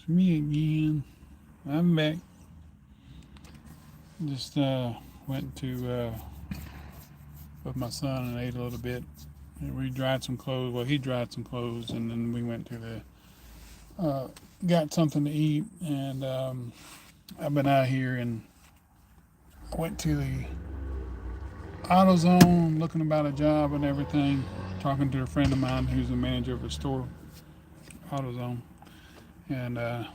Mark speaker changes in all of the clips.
Speaker 1: me again. I'm back. Just went to with my son and ate a little bit. And we dried some clothes. Well, he dried some clothes, and then we went to the got something to eat. And I've been out here and went to the AutoZone looking about a job and everything. Talking to a friend of mine who's the manager of a store, AutoZone, and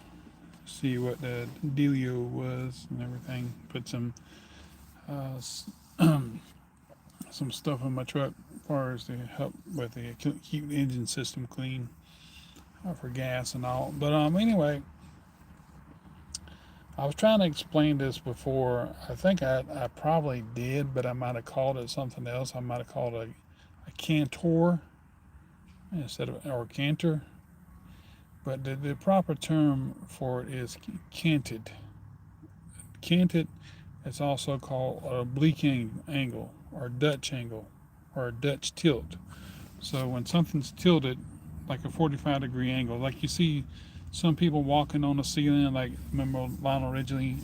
Speaker 1: see what the dealio was and everything. Put uh, some stuff in my truck as far as to help with the keep the engine system clean for gas and all. But anyway, I was trying to explain this before. I think I probably did, but I might have called it something else. I might have called it a cantor instead of or canter. But the proper term for it is canted. Canted is also called a oblique angle or Dutch angle or a Dutch tilt. So when something's tilted, like a 45-degree angle, like you see some people walking on the ceiling, like remember Lionel Richie,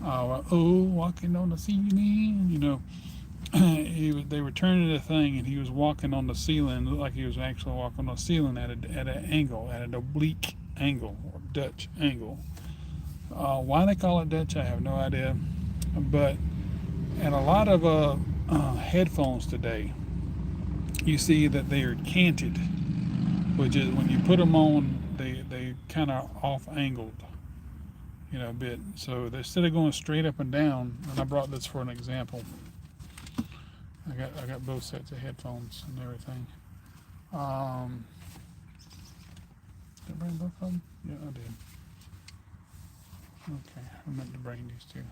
Speaker 1: walking on the ceiling, they were turning the thing and he was walking on the ceiling, looked like he was actually walking on the ceiling at an angle, at an oblique angle or Dutch angle. Why they call it Dutch, I have no idea. But and a lot of headphones today, you see that they are canted, which is when you put them on, they kind of off angled, a bit. So instead of going straight up and down, and I brought this for an example. I got both sets of headphones and everything. Did I bring both of them? Yeah, I did. Okay, I meant to bring these two.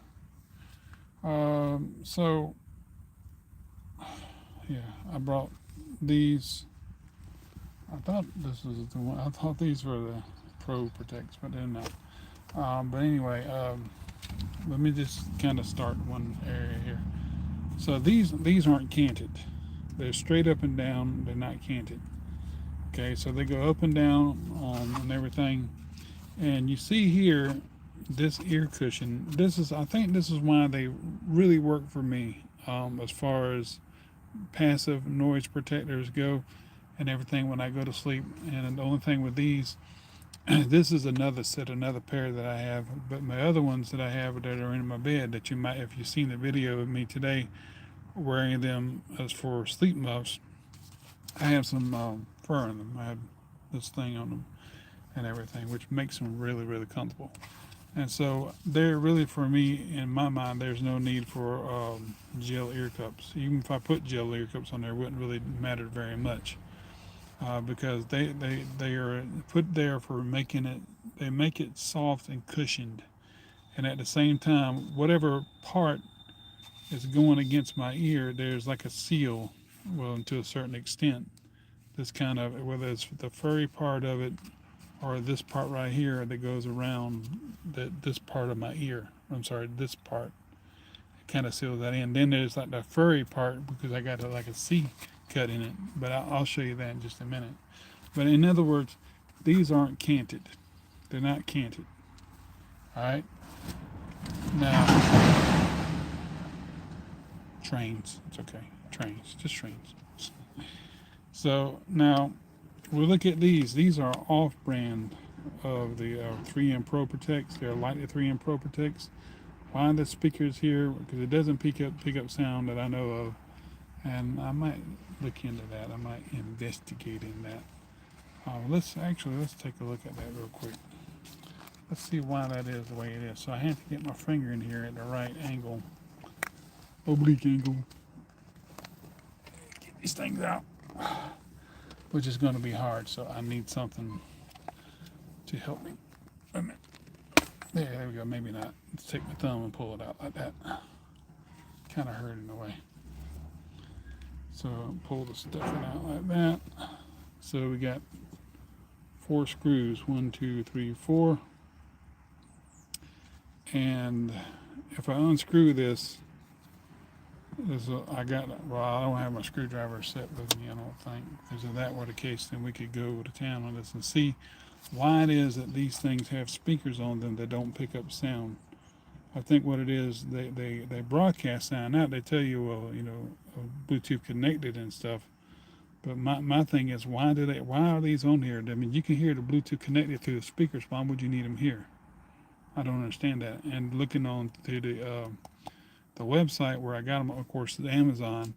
Speaker 1: So yeah, I brought these. I thought this was the one. I thought these were the Pro Protects, but they're not. But anyway, let me just kind of start one area here. So these aren't canted. They're straight up and down. They're not canted. Okay, so they go up and down and everything. And you see here, this ear cushion. I think this is why they really work for me as far as passive noise protectors go and everything when I go to sleep. And the only thing with these, this is another pair that I have. But my other ones that I have that are in my bed that you might, if you've seen the video of me today wearing them as for sleep muffs, I have some fur in them. I have this thing on them and everything, which makes them really, really comfortable. And so they're really, for me, in my mind, there's no need for gel ear cups. Even if I put gel ear cups on there, it wouldn't really matter very much because they are put there for they make it soft and cushioned. And at the same time, whatever part is going against my ear, there's like a seal, well, to a certain extent. This kind of, whether it's the furry part of it or this part right here that goes around this part of my ear. I'm sorry, this part. It kind of seals that in. Then there's like the furry part because I got like a C cut in it. But I'll show you that in just a minute. But in other words, these aren't canted. They're not canted. All right. Now, trains. It's okay. Trains. Just trains. So now, we look at these. These are off-brand of the 3M Pro Protects. They're like the 3M Pro Protects. Why the speakers here? Because it doesn't pick up sound that I know of, and I might look into that. I might investigate in that. Let's take a look at that real quick. Let's see why that is the way it is. So I have to get my finger in here at the right angle, oblique angle. Get these things out. Which is going to be hard, so I need something to help me. There we go. Maybe not. Let's take my thumb and pull it out like that. Kind of hurt in a way. So pull the stuffing out like that. So we got 4 screws. 1, 2, 3, 4. And if I unscrew this, I don't have my screwdriver set with me, I don't think. Because if that were the case, then we could go to town on this and see why it is that these things have speakers on them that don't pick up sound. I think what it is, they broadcast sound out. They tell you, well, Bluetooth connected and stuff. But my thing is, why are these on here? I mean, you can hear the Bluetooth connected to the speakers. Why would you need them here? I don't understand that. And looking on to the website where I got them, of course, the Amazon,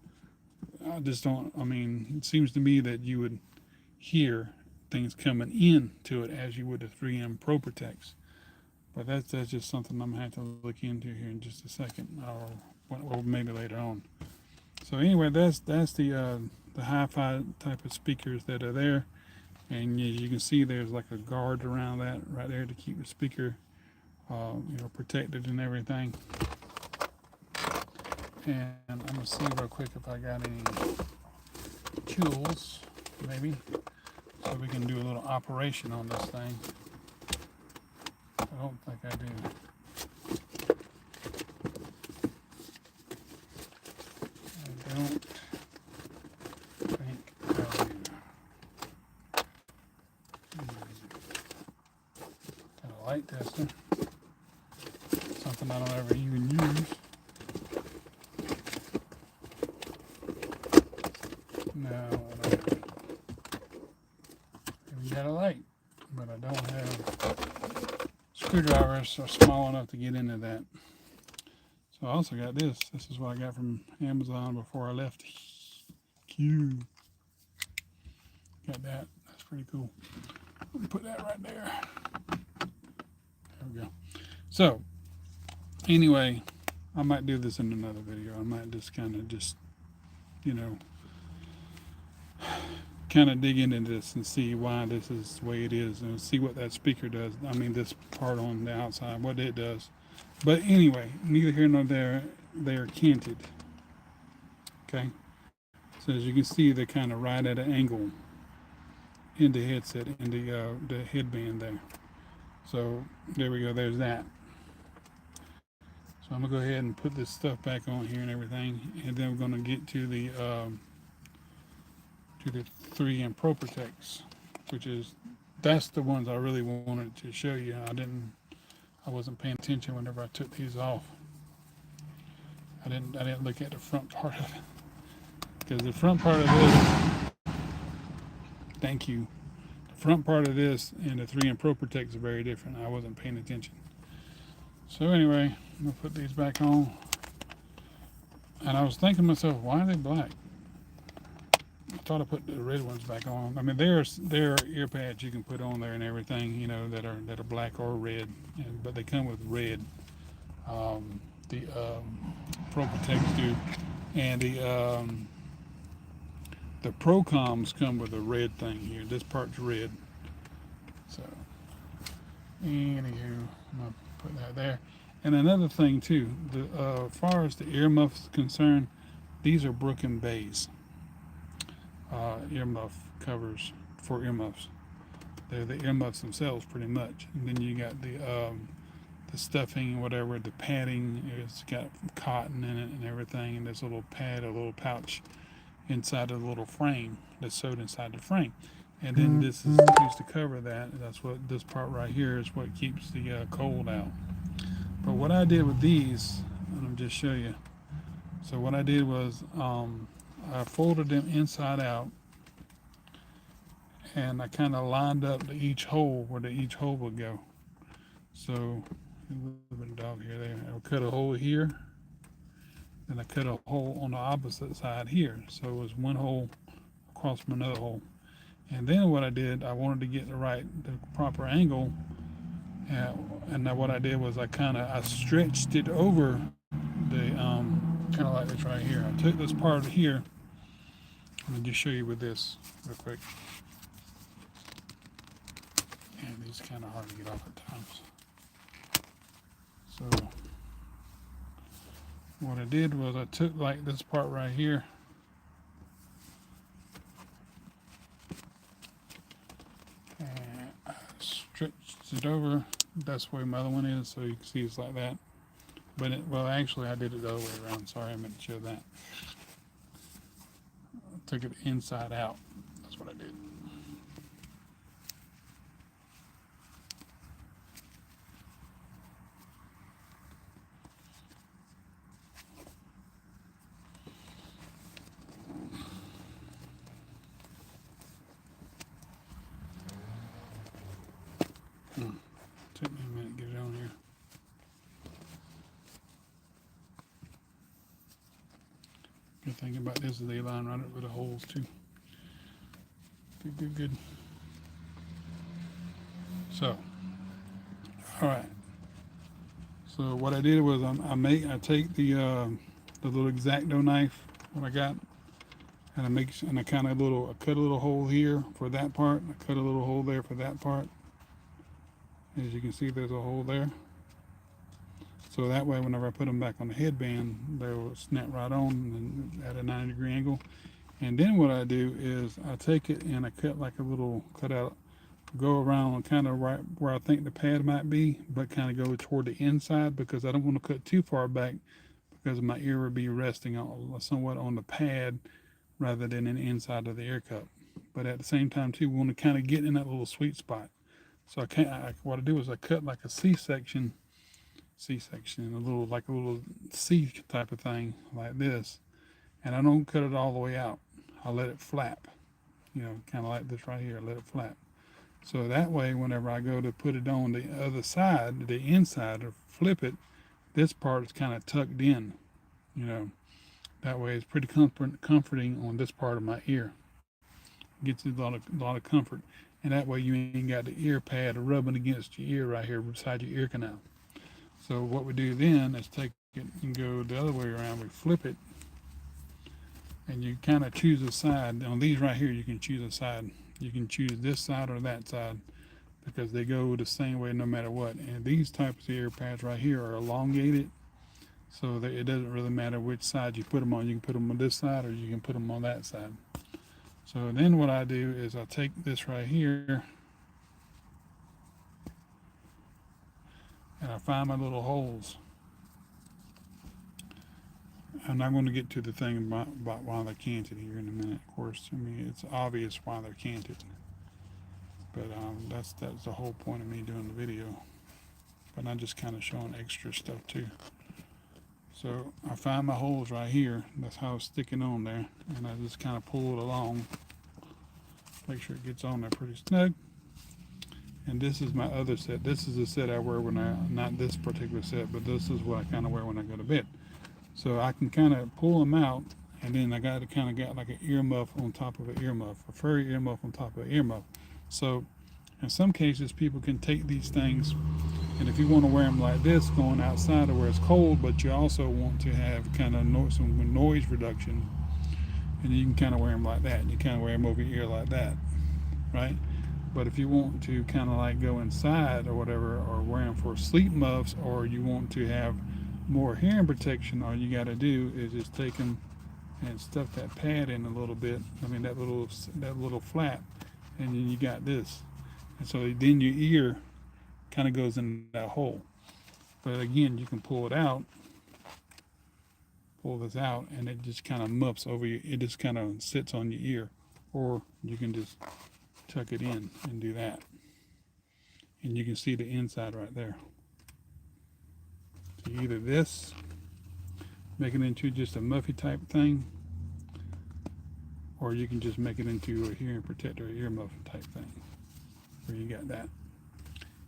Speaker 1: I just don't. I mean, it seems to me that you would hear things coming in to it as you would the 3M Pro Protects. But that's just something I'm gonna have to look into here in just a second, or maybe later on. So anyway, that's the hi-fi type of speakers that are there, and as you can see, there's like a guard around that right there to keep the speaker, protected and everything. And I'm gonna see real quick if I got any tools, maybe, so we can do a little operation on this thing. I don't think I do. I don't think I do. Got a light tester. Something I don't ever even use. No, we got a light, but I don't have screwdrivers are small enough to get into that. So I also got this. This is what I got from Amazon before I left. Cute. Got that. That's pretty cool. Let me put that right there. There we go. So anyway, I might do this in another video. I might just kind of kind of dig into this and see why this is the way it is and see what that speaker does. I mean, this part on the outside, what it does. But anyway, neither here nor there, they are canted. Okay, so as you can see, they're kind of right at an angle in the headset, in the headband there. So there we go, there's that. So I'm gonna go ahead and put this stuff back on here and everything, and then we're gonna get to the 3M Pro Protects, that's the ones I really wanted to show you. I wasn't paying attention whenever I took these off. I didn't look at the front part of it, because the front part of this, thank you, the front part of this and the 3M Pro Protects are very different. I wasn't paying attention. So anyway, I'm gonna put these back on, and I was thinking to myself, why are they black? I thought I put the red ones back on. I mean, there are ear pads you can put on there and everything, that are black or red, but they come with red. The Pro Protects do, and the Procoms come with a red thing here. This part's red. So, anywho, I'm gonna put that there. And another thing too, as far as the earmuffs concerned, these are Brook and Bay's earmuff covers for earmuffs. They're the earmuffs themselves, pretty much. And then you got the stuffing, whatever, the padding. It's got cotton in it and everything, and there's a little pad, a little pouch inside of the little frame that's sewed inside the frame. And then this is used to cover that. That's what this part right here is, what keeps the cold out. But what I did with these, let me just show you. So what I did was I folded them inside out, and I kind of lined up each hole where each hole would go. So a little bit of dog here there. I cut a hole here, then I cut a hole on the opposite side here. So it was one hole across from another hole. And then what I did, I wanted to get the proper angle. And now what I did was I stretched it over the kind of like this right here. I took this part here. Let me just show you with this real quick. And these are kind of hard to get off at times. So what I did was I took like this part right here, and I stretched it over. That's where my other one is, so you can see it's like that. But well, actually, I did it the other way around. Sorry, I meant to show that. I took it inside out. That's what I did. Took me a minute to get it on here. Good thing about this is they line right up with the holes too. Good, good, good. So, all right. So what I did was I take the little X-Acto knife what I got, and I kind of I cut a little hole here for that part. I cut a little hole there for that part. As you can see, there's a hole there. So that way, whenever I put them back on the headband, they will snap right on and at a 90-degree angle. And then what I do is I take it and I cut like a little cutout, go around kind of right where I think the pad might be, but kind of go toward the inside because I don't want to cut too far back because my ear would be resting somewhat on the pad rather than in the inside of the ear cup. But at the same time too, we want to kind of get in that little sweet spot. So what I do is I cut like a C-section, a little like a little C type of thing like this, and I don't cut it all the way out. I let it flap, kind of like this right here. Let it flap. So that way, whenever I go to put it on the other side, the inside, or flip it, this part is kind of tucked in. That way it's pretty comforting on this part of my ear. Gets you a lot of comfort, and that way you ain't got the ear pad rubbing against your ear right here beside your ear canal. So what we do then is take it and go the other way around. We flip it, and you kind of choose a side. On these right here, you can choose a side. You can choose this side or that side because they go the same way no matter what. And these types of ear pads right here are elongated, so that it doesn't really matter which side you put them on. You can put them on this side or you can put them on that side. So then what I do is I take this right here and I find my little holes. I'm not going to get to the thing about why they're canted here in a minute. Of course, I mean, it's obvious why they're canted. But that's the whole point of me doing the video. But I'm just kind of showing extra stuff too. So I find my holes right here. That's how it's sticking on there. And I just kind of pull it along. Make sure it gets on there pretty snug. And this is my other set. This is the set I wear when not this particular set, but this is what I kind of wear when I go to bed. So I can kind of pull them out, and then I got like an earmuff on top of an earmuff, a furry earmuff on top of an earmuff. So in some cases, people can take these things, and if you want to wear them like this, going outside or where it's cold, but you also want to have kind of some noise reduction, and you can kind of wear them like that. You kind of wear them over your ear like that, right? But if you want to kind of like go inside or whatever, or wear them for sleep muffs, or you want to have more hearing protection, all you got to do is just take them and stuff that pad in a little bit. I mean that little flap, and then you got this. And so then your ear kind of goes in that hole. But again, you can pull it out, pull this out, and it just kind of muffs over you. It just kind of sits on your ear, or you can just tuck it in and do that. And you can see the inside right there. So either this, make it into just a muffy type thing, or you can just make it into a hearing protector, earmuff type thing, where you got that.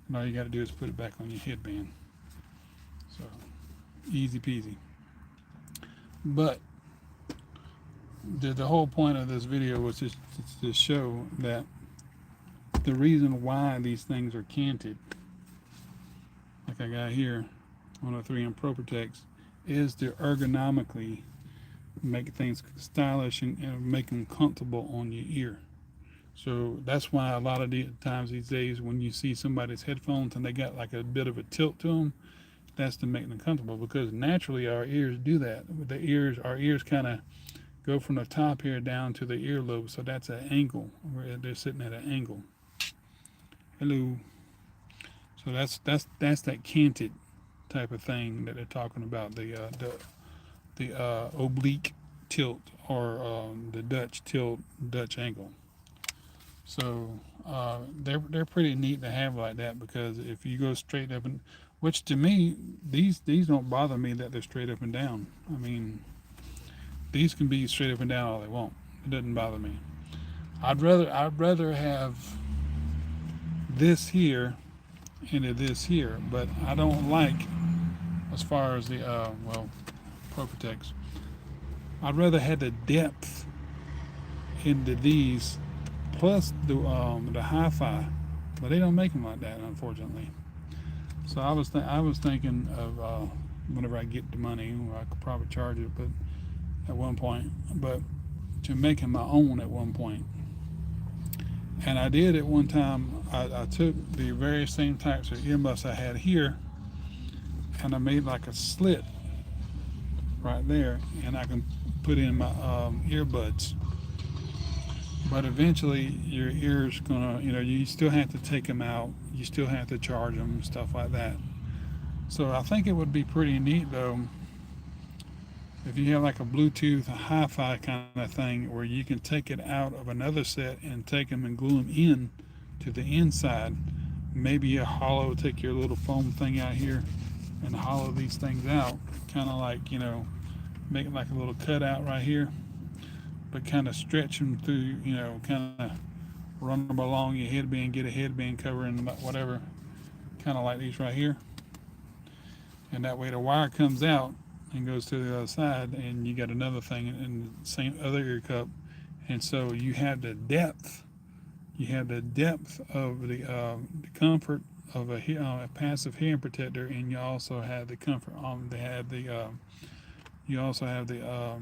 Speaker 1: And all you got to do is put it back on your headband. So easy peasy. But the whole point of this video was just to show that the reason why these things are canted, like I got here on a 3M Pro Protects, is to ergonomically make things stylish and make them comfortable on your ear. So that's why a lot of the times these days when you see somebody's headphones and they got like a bit of a tilt to them, that's to make them comfortable, because naturally our ears do that. Our ears kind of go from the top here down to the earlobe, so that's an angle where they're sitting at an angle. Hello. So that's that canted type of thing that they're talking about, the oblique tilt, or the Dutch tilt, Dutch angle. So they're pretty neat to have like that, because if you go straight up and, which to me, these don't bother me that they're straight up and down. I mean, these can be straight up and down all they want. It doesn't bother me. I'd rather have this here into this here, but I don't like, as far as the well, ProProtects. I'd rather have the depth into these plus the hi-fi, but they don't make them like that, unfortunately. So I was thinking of whenever I get the money, I could probably charge it, but at one point, but to making my own at one point. And I did at one time. I took the very same types of earmuffs I had here, and I made like a slit right there, and I can put in my earbuds. But eventually, your ears gonna, you still have to take them out. You still have to charge them, stuff like that. So I think it would be pretty neat though, if you have like a Bluetooth, a hi-fi kind of thing, where you can take it out of another set and take them and glue them in to the inside. Maybe a hollow, take your little foam thing out here and hollow these things out, kind of like, make it like a little cutout right here, but kind of stretch them through, kind of run them along your headband, get a headband cover and whatever, kind of like these right here. And that way the wire comes out and goes to the other side, and you got another thing in the same other ear cup. And so you have the depth. You have the depth of the comfort of a passive hearing protector, and you also have the comfort. They have the you also have what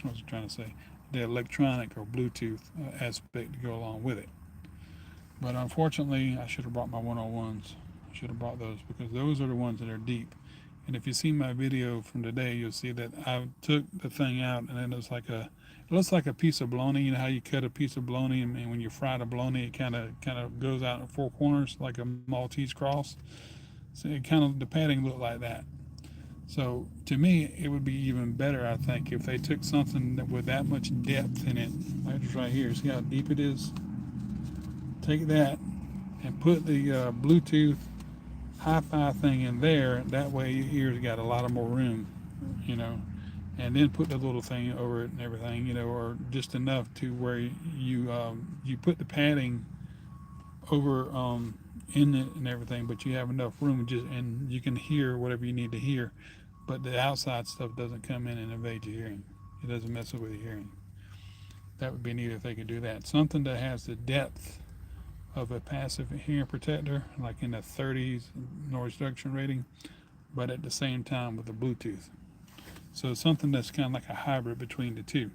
Speaker 1: was I trying to say? The electronic or Bluetooth aspect to go along with it. But unfortunately, I should have brought my 101s. I should have brought those, because those are the ones that are deep. And if you see my video from today, you'll see that I took the thing out, and it looks like a piece of bologna. You know how you cut a piece of bologna, and when you fry the bologna, it kind of goes out in four corners like a Maltese cross. So the padding looked like that. So to me, it would be even better, I think, if they took something with that much depth in it, like this right here. See how deep it is? Take that and put the Bluetooth hi-fi thing in there. That way your ears got a lot of more room, and then put the little thing over it and everything, or just enough to where you put the padding over in it and everything, but you have enough room, and you can hear whatever you need to hear, but the outside stuff doesn't come in and invade your hearing. It doesn't mess with your hearing. That would be neat if they could do that. Something that has the depth of a passive hearing protector, like in the 30s noise reduction rating, but at the same time with the Bluetooth. So something that's kind of like a hybrid between the two.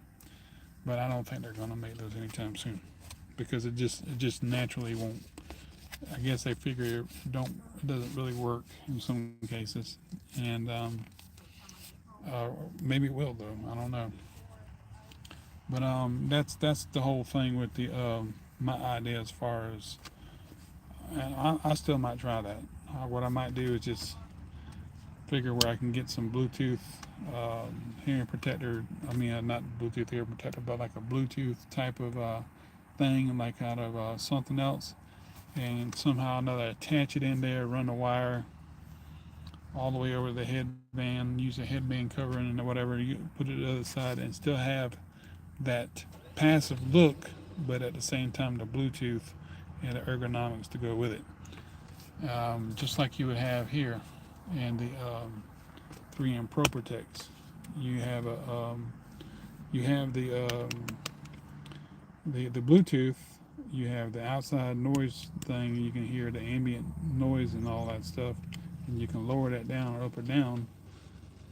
Speaker 1: But I don't think they're going to make those anytime soon, because it just naturally won't. I guess they figure it doesn't really work in some cases, and maybe it will though. I don't know. But that's the whole thing with the my idea as far as, and I still might try that. What I might do is just figure where I can get some Bluetooth hearing protector. I mean, not Bluetooth hearing protector, but like a Bluetooth type of thing, like out of something else, and somehow or another attach it in there, run the wire all the way over the headband, use a headband covering and whatever, you put it to the other side, and still have that passive look, but at the same time the Bluetooth and the ergonomics to go with it, just like you would have here in the 3M Pro Protects. You have the Bluetooth. You have the outside noise thing. You can hear the ambient noise and all that stuff, and you can lower that down or up or down.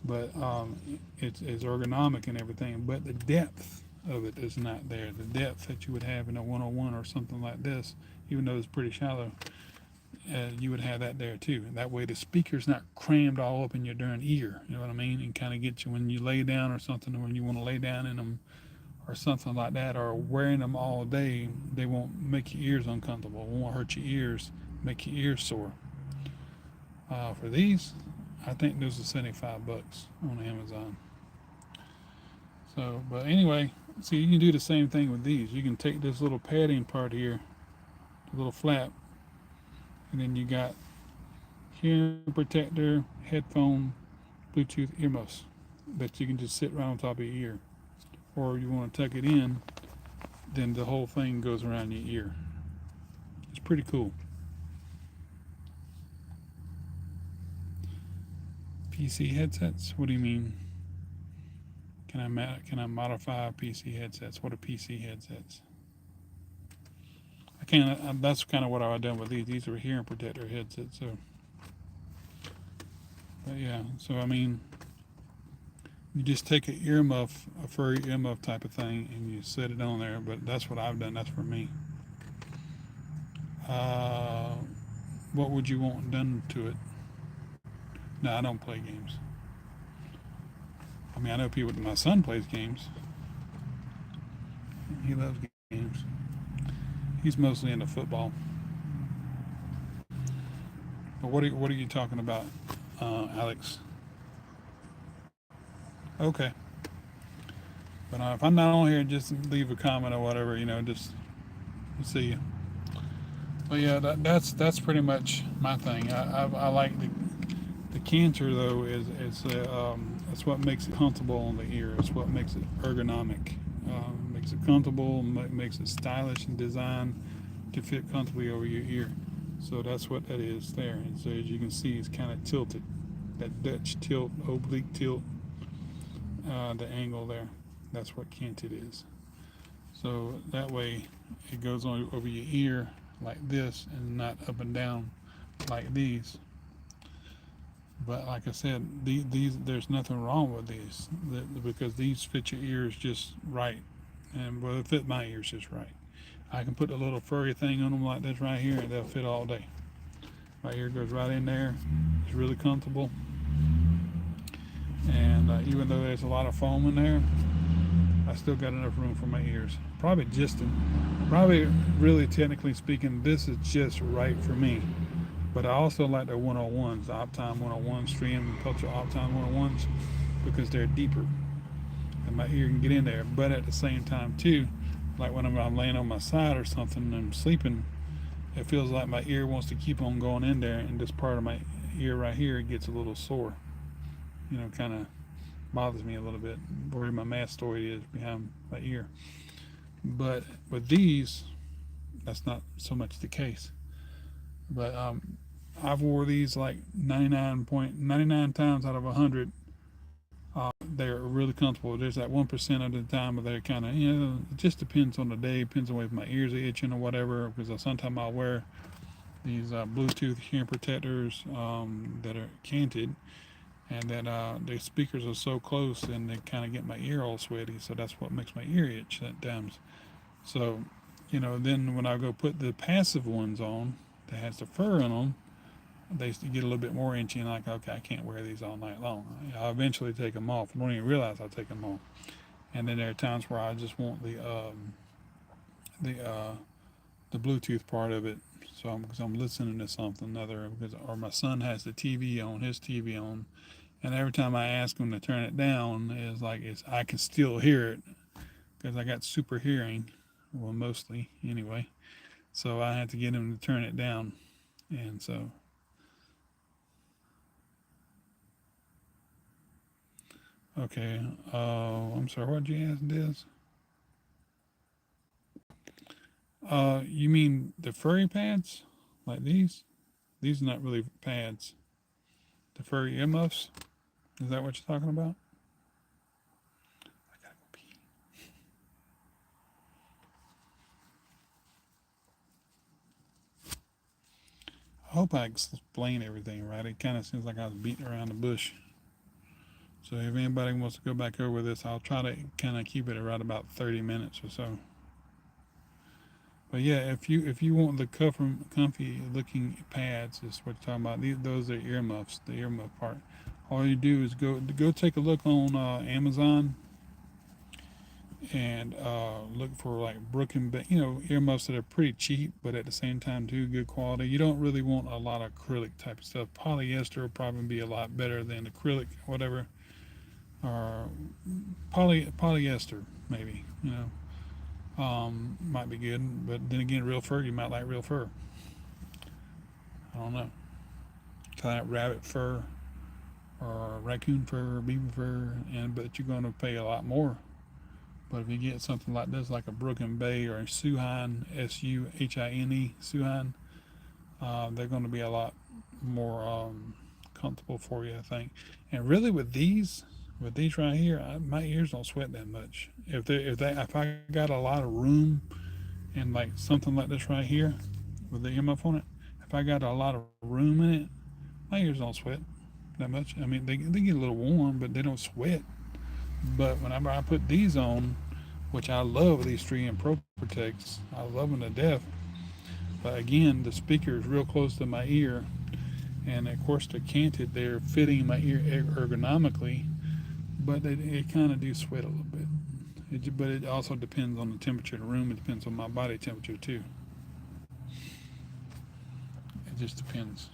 Speaker 1: But it's ergonomic and everything. But the depth of it is not there. The depth that you would have in a 101 or something like this, even though it's pretty shallow, you would have that there too. And that way the speaker's not crammed all up in your darn ear. You know what I mean? And kind of get you when you lay down or something, or when you want to lay down in them or something like that, or wearing them all day, they won't make your ears uncomfortable. It won't hurt your ears make your ears sore. For these, I think those are 75 bucks on Amazon. So, but anyway, see, you can do the same thing with these. You can take this little padding part here, the little flap, and then you got hearing protector, headphone, Bluetooth earmuffs that you can just sit right on top of your ear. Or if you want to tuck it in, then the whole thing goes around your ear. It's pretty cool. PC headsets? What do you mean? Can I modify PC headsets? What are PC headsets? I can't. That's kind of what I've done with these. These are hearing protector headsets. So, but yeah. So I mean, you just take an earmuff, a furry earmuff type of thing, and you set it on there. But that's what I've done. That's for me. What would you want done to it? No, I don't play games. I mean, I know people. My son plays games. He loves games. He's mostly into football. But what are you talking about, Alex? Okay. But if I'm not on here, just leave a comment or whatever. Just see you. But yeah, that's pretty much my thing. I like the canter though. It's what makes it comfortable on the ear. It's what makes it ergonomic. Makes it comfortable. Makes it stylish and designed to fit comfortably over your ear. So that's what that is there. And so as you can see, it's kind of tilted. That Dutch tilt, oblique tilt, the angle there. That's what canted is. So that way it goes on over your ear like this and not up and down like these. But like I said, these there's nothing wrong with these because these fit your ears just right, and well, they fit my ears just right. I can put a little furry thing on them like this right here, and they'll fit all day. My ear goes right in there. It's really comfortable, and even though there's a lot of foam in there, I still got enough room for my ears. Probably really technically speaking, this is just right for me. But I also like the 101s, the Optime 101s, Stream Culture Optime 101s, because they're deeper and my ear can get in there. But at the same time, too, like when I'm laying on my side or something and I'm sleeping, it feels like my ear wants to keep on going in there, and this part of my ear right here gets a little sore. Kind of bothers me a little bit, where my mastoid is behind my ear. But with these, that's not so much the case. But I've wore these like 99 times out of 100. They're really comfortable. There's that 1% of the time where they're kind of, it just depends on the day, depends on if my ears are itching or whatever. Because sometimes I'll wear these Bluetooth hearing protectors that are canted, and then the speakers are so close and they kind of get my ear all sweaty. So that's what makes my ear itch at times. So, then when I go put the passive ones on that has the fur in them, they get a little bit more itchy, and like, okay, I can't wear these all night long. I'll eventually take them off. I don't even realize I'll take them off. And then there are times where I just want the Bluetooth part of it. So because I'm listening to something other, or my son has the TV on, his TV on, and every time I ask him to turn it down, I can still hear it because I got super hearing, well, mostly anyway. So I had to get him to turn it down, and so. Okay, I'm sorry, what did you ask, Des? You mean the furry pads? Like these? These are not really pads. The furry earmuffs? Is that what you're talking about? I gotta go pee. I hope I explained everything right. It kind of seems like I was beating around the bush. So if anybody wants to go back over this, I'll try to kind of keep it around about 30 minutes or so. But yeah, if you want the comfy looking pads, is what you're talking about. Those are earmuffs, the earmuff part. All you do is go take a look on Amazon, and look for like earmuffs that are pretty cheap, but at the same time too good quality. You don't really want a lot of acrylic type of stuff. Polyester will probably be a lot better than acrylic, whatever, or polyester maybe. Might be good, but then again, real fur, you might like real fur. I don't know, kind of rabbit fur or raccoon fur or beaver fur, and but you're going to pay a lot more. But if you get something like this, like a Broken Bay or a Suhine, Suhine, Suhine, they're going to be a lot more comfortable for you, I think. And really, with these right here, my ears don't sweat that much. If I got a lot of room and like something like this right here with the earmuff on it, if I got a lot of room in it, my ears don't sweat that much. I mean, they get a little warm, but they don't sweat. But whenever I put these on, which I love these 3M Pro Protects, I love them to death. But again, the speaker is real close to my ear, and of course they're canted. They're fitting my ear ergonomically, but it kind of do sweat a little bit. But it also depends on the temperature of the room. It depends on my body temperature too. It just depends.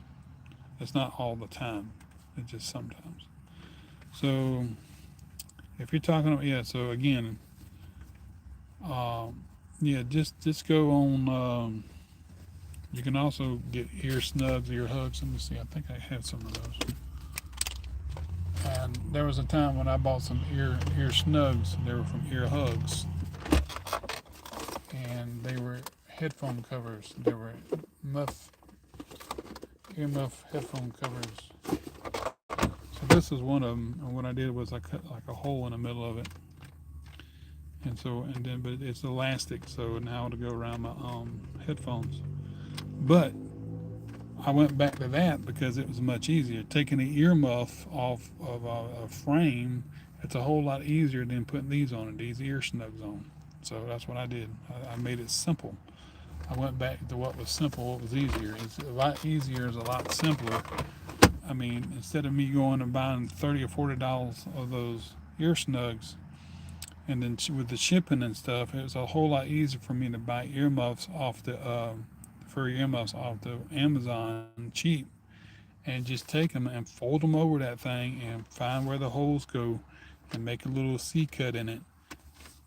Speaker 1: It's not all the time. It's just sometimes. So if you're talking about, yeah. So again, yeah, just go on. You can also get ear snugs, ear hugs. Let me see. I think I had some of those. And there was a time when I bought some ear snugs. They were from Ear Hugs, and they were headphone covers. They were muff earmuff headphone covers. So this is one of them. And what I did was I cut like a hole in the middle of it, but it's elastic, so now it'll go around my headphones. But I went back to that because it was much easier. Taking the earmuff off of a frame, it's a whole lot easier than putting these on and these ear snugs on. So that's what I did. I made it simple. I went back to what was simple, what was easier. It's a lot easier, is a lot simpler. I mean, instead of me going and buying $30 or $40 of those ear snugs, and then with the shipping and stuff, it was a whole lot easier for me to buy earmuffs off the furry earmuffs off the Amazon cheap, and just take them and fold them over that thing and find where the holes go and make a little C cut in it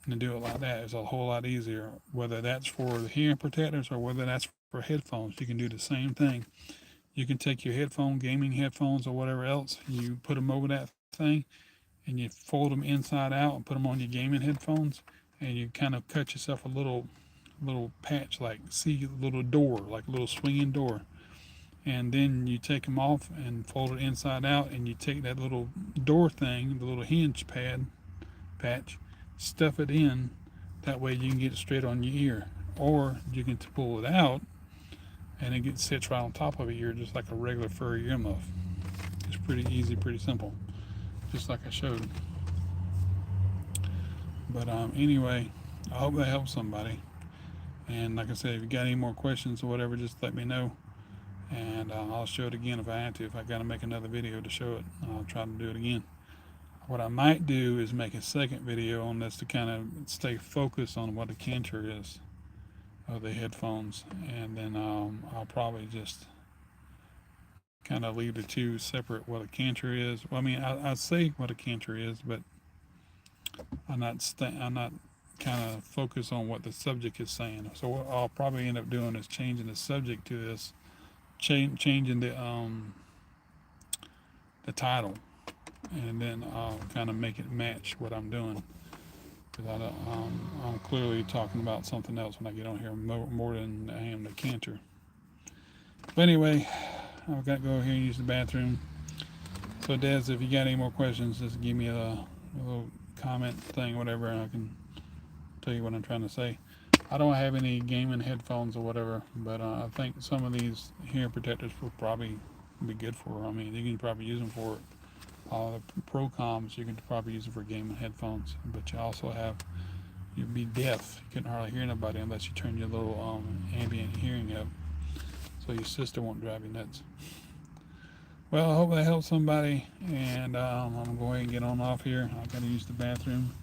Speaker 1: and do it like that. It's a whole lot easier. Whether that's for the hearing protectors or whether that's for headphones, you can do the same thing. You can take your gaming headphones or whatever else, you put them over that thing and you fold them inside out and put them on your gaming headphones, and you kind of cut yourself a little patch, like see a little door, like a little swinging door, and then you take them off and fold it inside out, and you take that little door thing, the little hinge patch, stuff it in. That way you can get it straight on your ear, or you can pull it out and it sits right on top of your ear, just like a regular furry earmuff. It's pretty easy, pretty simple, just like I showed. But anyway, I hope that helps somebody. And like I said, if you got any more questions or whatever, just let me know, and I'll show it again if I have to. If I got to make another video to show it, I'll try to do it again. What I might do is make a second video on this to kind of stay focused on what a canter is of the headphones, and then I'll probably just kind of leave the two separate. What a canter is. Well, I mean, I say what a canter is, but I'm not kind of focus on what the subject is saying. So what I'll probably end up doing is changing the subject to this, changing the title, and then I'll kind of make it match what I'm doing. Because I'm clearly talking about something else when I get on here more than I am the canter. But anyway, I've got to go here and use the bathroom. So Des, if you got any more questions, just give me a little comment thing, whatever, and I can tell you what I'm trying to say. I don't have any gaming headphones or whatever, but I think some of these hearing protectors will probably be good for. I mean, you can probably use them for the pro comms. You can probably use them for gaming headphones, but you'd be deaf. You couldn't hardly hear nobody unless you turn your little ambient hearing up, so your sister won't drive you nuts. Well, I hope that helps somebody, and I'm going to go ahead and get on off here. I've got to use the bathroom.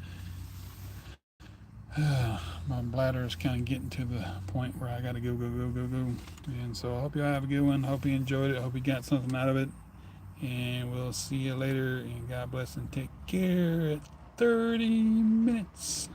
Speaker 1: My bladder is kind of getting to the point where I got to go, go, go, go, go. And so I hope you all have a good one. Hope you enjoyed it. Hope you got something out of it. And we'll see you later. And God bless and take care at 30 minutes.